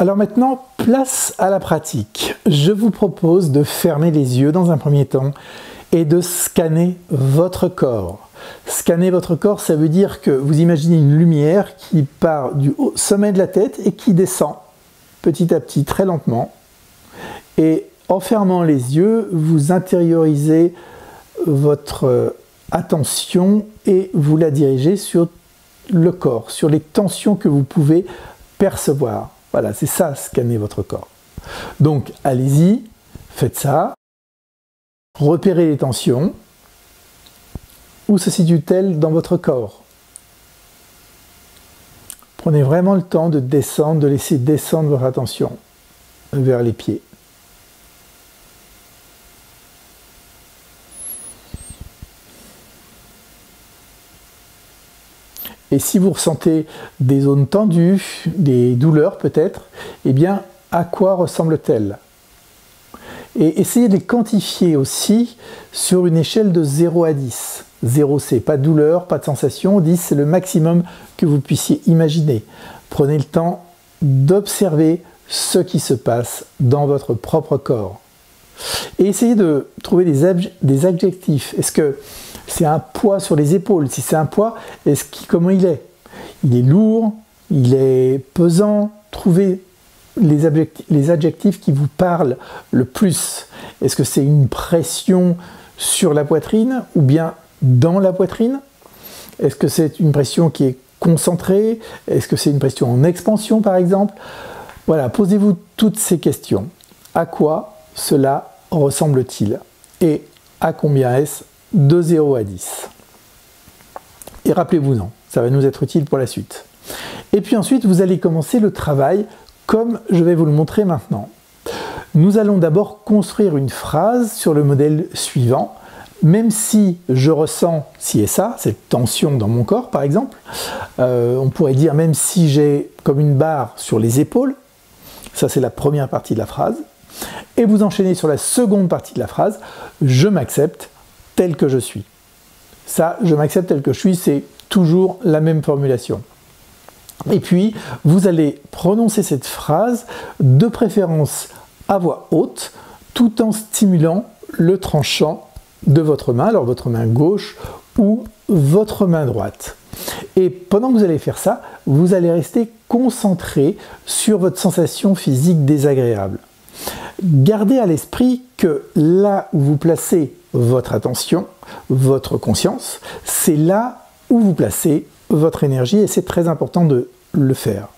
Alors maintenant, place à la pratique. Je vous propose de fermer les yeux dans un premier temps et de scanner votre corps. Scanner votre corps, ça veut dire que vous imaginez une lumière qui part du sommet de la tête et qui descend petit à petit, très lentement. Et en fermant les yeux, vous intériorisez votre attention et vous la dirigez sur le corps, sur les tensions que vous pouvez percevoir. Voilà, c'est ça, scanner votre corps. Donc, allez-y, faites ça. Repérez les tensions. Où se situent-elles dans votre corps? Prenez vraiment le temps de descendre, de laisser descendre votre attention vers les pieds. Et si vous ressentez des zones tendues, des douleurs peut-être, eh bien, à quoi ressemblent-elles? Et essayez de les quantifier aussi sur une échelle de 0 à 10. 0, c'est pas de douleur, pas de sensation. 10, c'est le maximum que vous puissiez imaginer. Prenez le temps d'observer ce qui se passe dans votre propre corps. Et essayez de trouver des adjectifs. Est-ce que c'est un poids sur les épaules? Si c'est un poids, comment il est? Il est lourd? Il est pesant? Trouvez les adjectifs qui vous parlent le plus. Est-ce que c'est une pression sur la poitrine ou bien dans la poitrine? Est-ce que c'est une pression qui est concentrée? Est-ce que c'est une pression en expansion par exemple? Voilà, posez-vous toutes ces questions. À quoi cela ressemble-t-il? Et à combien est-ce de 0 à 10? Et rappelez-vous-en, ça va nous être utile pour la suite. Et puis ensuite, vous allez commencer le travail comme je vais vous le montrer maintenant. Nous allons d'abord construire une phrase sur le modèle suivant. Même si je ressens ci et ça, cette tension dans mon corps par exemple, on pourrait dire même si j'ai comme une barre sur les épaules, ça c'est la première partie de la phrase, et vous enchaînez sur la seconde partie de la phrase, je m'accepte tel que je suis. Ça, je m'accepte tel que je suis, c'est toujours la même formulation. Et puis, vous allez prononcer cette phrase, de préférence à voix haute, tout en stimulant le tranchant de votre main, alors votre main gauche ou votre main droite. Et pendant que vous allez faire ça, vous allez rester concentré sur votre sensation physique désagréable. Gardez à l'esprit que là où vous placez votre attention, votre conscience, c'est là où vous placez votre énergie et c'est très important de le faire.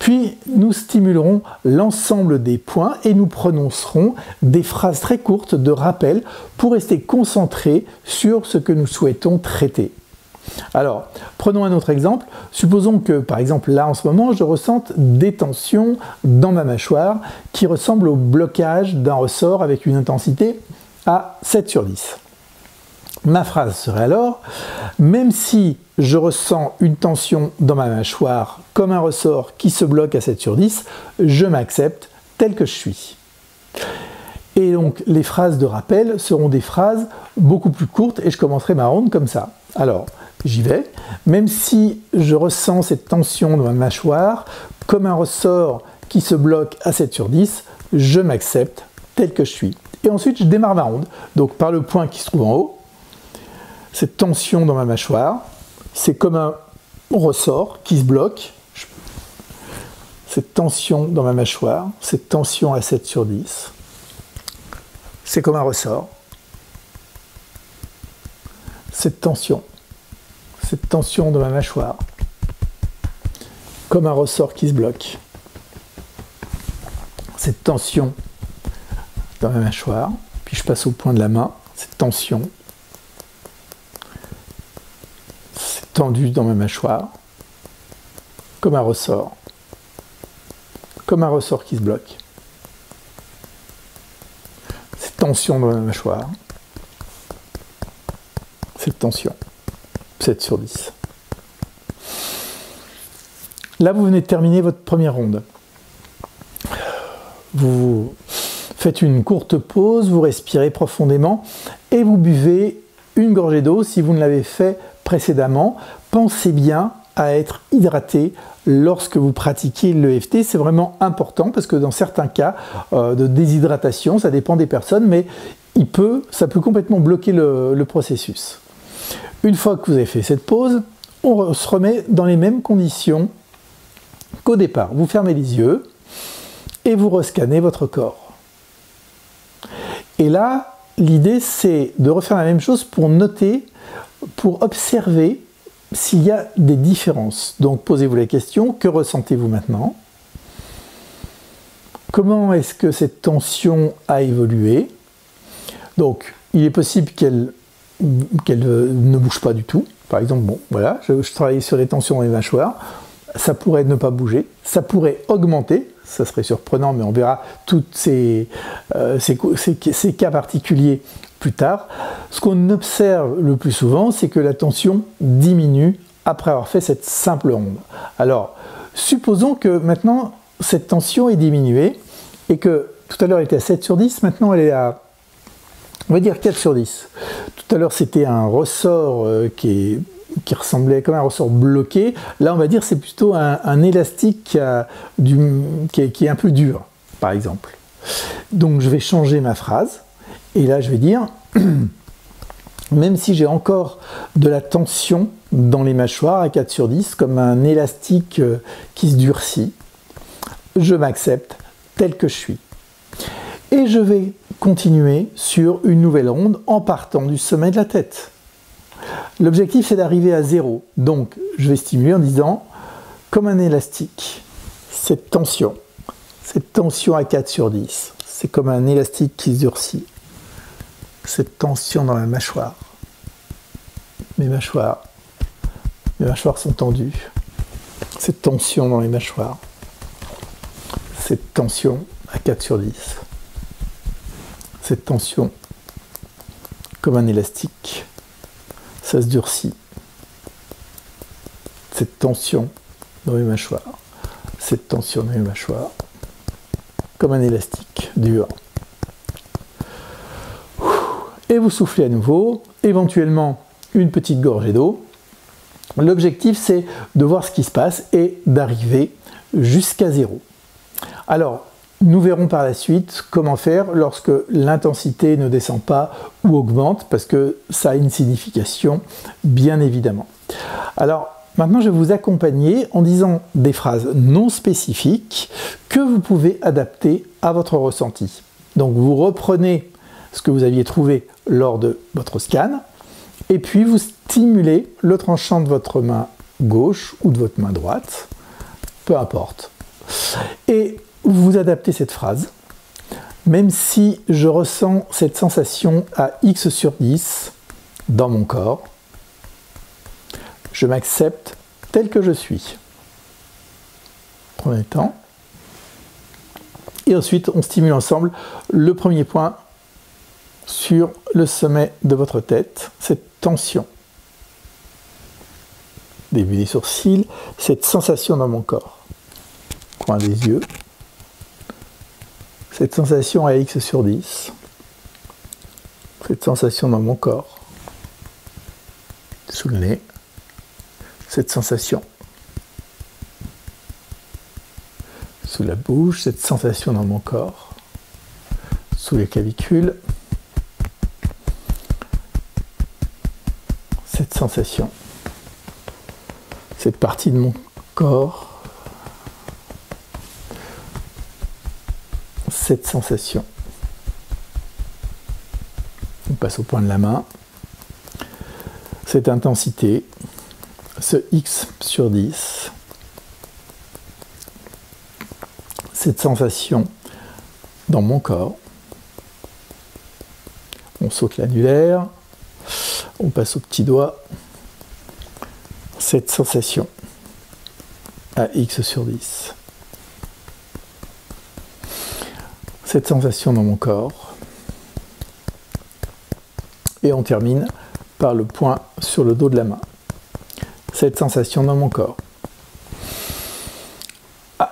Puis nous stimulerons l'ensemble des points et nous prononcerons des phrases très courtes de rappel pour rester concentrés sur ce que nous souhaitons traiter. Alors, prenons un autre exemple. Supposons que, par exemple, là en ce moment, je ressente des tensions dans ma mâchoire qui ressemblent au blocage d'un ressort avec une intensité à 7 sur 10. Ma phrase serait alors, même si je ressens une tension dans ma mâchoire comme un ressort qui se bloque à 7 sur 10, je m'accepte tel que je suis. Et donc les phrases de rappel seront des phrases beaucoup plus courtes et je commencerai ma ronde comme ça. Alors, j'y vais. Même si je ressens cette tension dans ma mâchoire comme un ressort qui se bloque à 7 sur 10, je m'accepte tel que je suis. Et ensuite, je démarre ma ronde. Donc par le point qui se trouve en haut, cette tension dans ma mâchoire, c'est comme un ressort qui se bloque. Cette tension dans ma mâchoire, cette tension à 7 sur 10, c'est comme un ressort. Cette tension dans ma mâchoire, comme un ressort qui se bloque. Cette tension dans ma mâchoire, puis je passe au point de la main, cette tension, c'est tendu dans ma mâchoire, comme un ressort qui se bloque. Cette tension dans ma mâchoire, cette tension, 7 sur 10. Là, vous venez de terminer votre première ronde. Vous faites une courte pause, vous respirez profondément et vous buvez une gorgée d'eau si vous ne l'avez fait précédemment. Pensez bien à être hydraté lorsque vous pratiquez l'EFT. C'est vraiment important parce que dans certains cas de déshydratation, ça dépend des personnes, mais ça peut complètement bloquer le processus. Une fois que vous avez fait cette pause, on se remet dans les mêmes conditions qu'au départ. Vous fermez les yeux et vous rescannez votre corps. Et là, l'idée, c'est de refaire la même chose pour noter, pour observer s'il y a des différences. Donc, posez-vous la question, que ressentez-vous maintenant? Comment est-ce que cette tension a évolué? Donc, il est possible qu'elle ne bouge pas du tout. Par exemple, bon, voilà, je travaille sur les tensions dans les mâchoires. Ça pourrait ne pas bouger, ça pourrait augmenter, ça serait surprenant, mais on verra tous ces cas particuliers plus tard. Ce qu'on observe le plus souvent, c'est que la tension diminue après avoir fait cette simple ronde. Alors, supposons que maintenant, cette tension est diminuée et que tout à l'heure elle était à 7 sur 10, maintenant elle est à, on va dire 4 sur 10. Tout à l'heure c'était un ressort qui ressemblait comme un ressort bloqué. Là, on va dire c'est plutôt un élastique qui est un peu dur, par exemple. Donc, je vais changer ma phrase. Et là, je vais dire, même si j'ai encore de la tension dans les mâchoires à 4 sur 10, comme un élastique qui se durcit, je m'accepte tel que je suis. Et je vais continuer sur une nouvelle ronde en partant du sommet de la tête. L'objectif, c'est d'arriver à 0. Donc, je vais stimuler en disant, comme un élastique, cette tension à 4 sur 10, c'est comme un élastique qui se durcit. Cette tension dans la mâchoire. Mes mâchoires sont tendues. Cette tension dans les mâchoires. Cette tension à 4 sur 10. Cette tension comme un élastique. Ça se durcit. Cette tension dans les mâchoires. Cette tension dans les mâchoires. Comme un élastique dur. Et vous soufflez à nouveau, éventuellement une petite gorgée d'eau. L'objectif, c'est de voir ce qui se passe et d'arriver jusqu'à 0. Alors, nous verrons par la suite comment faire lorsque l'intensité ne descend pas ou augmente, parce que ça a une signification, bien évidemment. Alors, maintenant, je vais vous accompagner en disant des phrases non spécifiques que vous pouvez adapter à votre ressenti. Donc, vous reprenez ce que vous aviez trouvé lors de votre scan, et puis vous stimulez le tranchant de votre main gauche ou de votre main droite, peu importe. Et vous adaptez cette phrase, même si je ressens cette sensation à X sur 10 dans mon corps, je m'accepte tel que je suis. Prenez le temps. Et ensuite, on stimule ensemble le premier point sur le sommet de votre tête, cette tension. Début des sourcils, cette sensation dans mon corps. Coin des yeux. Cette sensation à X sur 10. Cette sensation dans mon corps. Sous le nez. Cette sensation. Sous la bouche, cette sensation dans mon corps. Sous les clavicules. Cette sensation. Cette partie de mon corps. Cette sensation. On passe au point de la main. Cette intensité. Ce X sur 10. Cette sensation dans mon corps. On saute l'annulaire. On passe au petit doigt. Cette sensation à X sur 10. Cette sensation dans mon corps. Et on termine par le point sur le dos de la main. Cette sensation dans mon corps.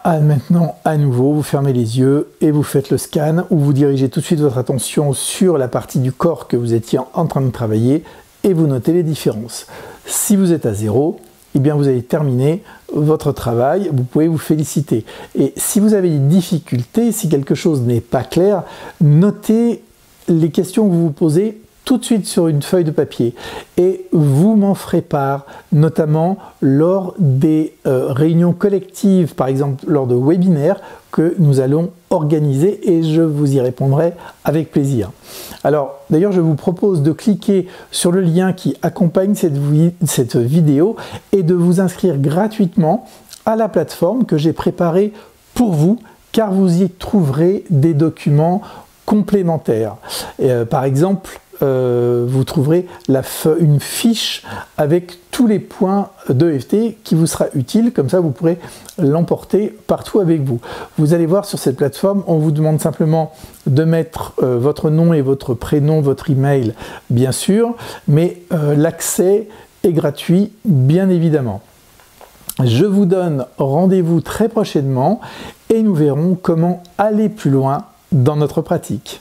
Maintenant, à nouveau, vous fermez les yeux et vous faites le scan où vous dirigez tout de suite votre attention sur la partie du corps que vous étiez en train de travailler et vous notez les différences. Si vous êtes à 0, eh bien vous avez terminé votre travail, vous pouvez vous féliciter. Et si vous avez des difficultés, si quelque chose n'est pas clair, notez les questions que vous vous posez tout de suite sur une feuille de papier et vous m'en ferez part, notamment lors des réunions collectives, par exemple lors de webinaires que nous allons organiser et je vous y répondrai avec plaisir. Alors d'ailleurs je vous propose de cliquer sur le lien qui accompagne cette vidéo et de vous inscrire gratuitement à la plateforme que j'ai préparée pour vous, car vous y trouverez des documents complémentaires. Par exemple, vous trouverez une fiche avec tous les points d'EFT qui vous sera utile, comme ça vous pourrez l'emporter partout avec vous. Vous allez voir sur cette plateforme, on vous demande simplement de mettre votre nom et votre prénom, votre email bien sûr, mais l'accès est gratuit bien évidemment. Je vous donne rendez-vous très prochainement et nous verrons comment aller plus loin dans notre pratique.